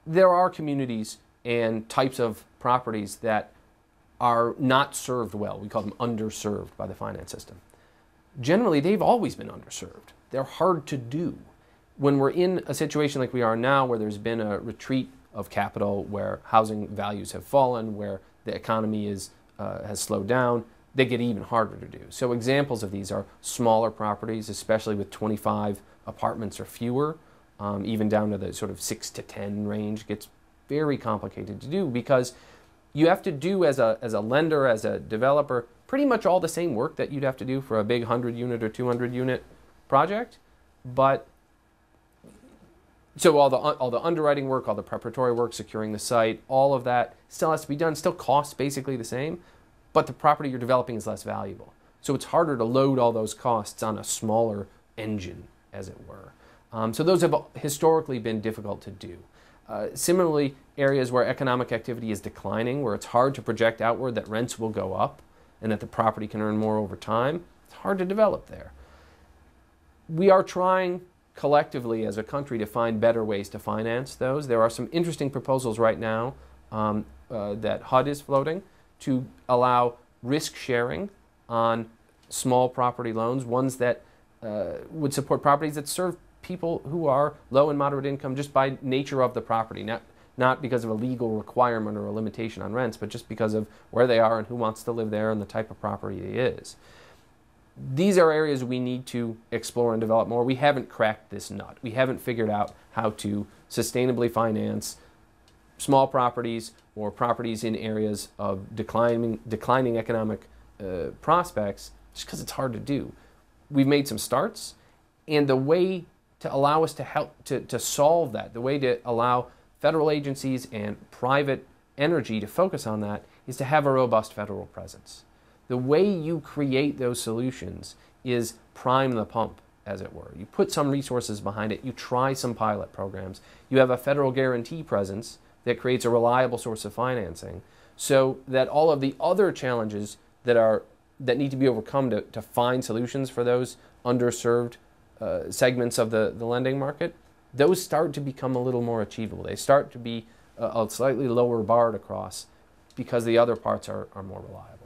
there are communities and types of properties that are not served well. We call them underserved by the finance system. Generally, they've always been underserved. They're hard to do. When we're in a situation like we are now, where there's been a retreat of capital, where housing values have fallen, where the economy has slowed down, they get even harder to do. So examples of these are smaller properties, especially with 25 apartments or fewer, even down to the sort of 6 to 10 range. Gets very complicated to do because you have to do as a lender, as a developer, pretty much all the same work that you'd have to do for a big 100-unit or 200-unit project. But so all the underwriting work, all the preparatory work, securing the site, all of that still has to be done, still costs basically the same, but the property you're developing is less valuable. So it's harder to load all those costs on a smaller engine, as it were. So those have historically been difficult to do. Similarly, areas where economic activity is declining, where it's hard to project outward that rents will go up and that the property can earn more over time, it's hard to develop there. We are trying collectively as a country to find better ways to finance those. There are some interesting proposals right now that HUD is floating to allow risk sharing on small property loans, ones that would support properties that serve people who are low and moderate income just by nature of the property, not because of a legal requirement or a limitation on rents, but just because of where they are and who wants to live there and the type of property it is. These are areas we need to explore and develop more. We haven't cracked this nut. We haven't figured out how to sustainably finance small properties or properties in areas of declining economic prospects, just because it's hard to do. We've made some starts, and the way to allow us to help to solve that, the way to allow federal agencies and private energy to focus on that, is to have a robust federal presence. The way you create those solutions is prime the pump, as it were. You put some resources behind it, you try some pilot programs, you have a federal guarantee presence that creates a reliable source of financing, so that all of the other challenges that need to be overcome to find solutions for those underserved segments of the lending market, those start to become a little more achievable. They start to be a slightly lower bar to cross because the other parts are more reliable.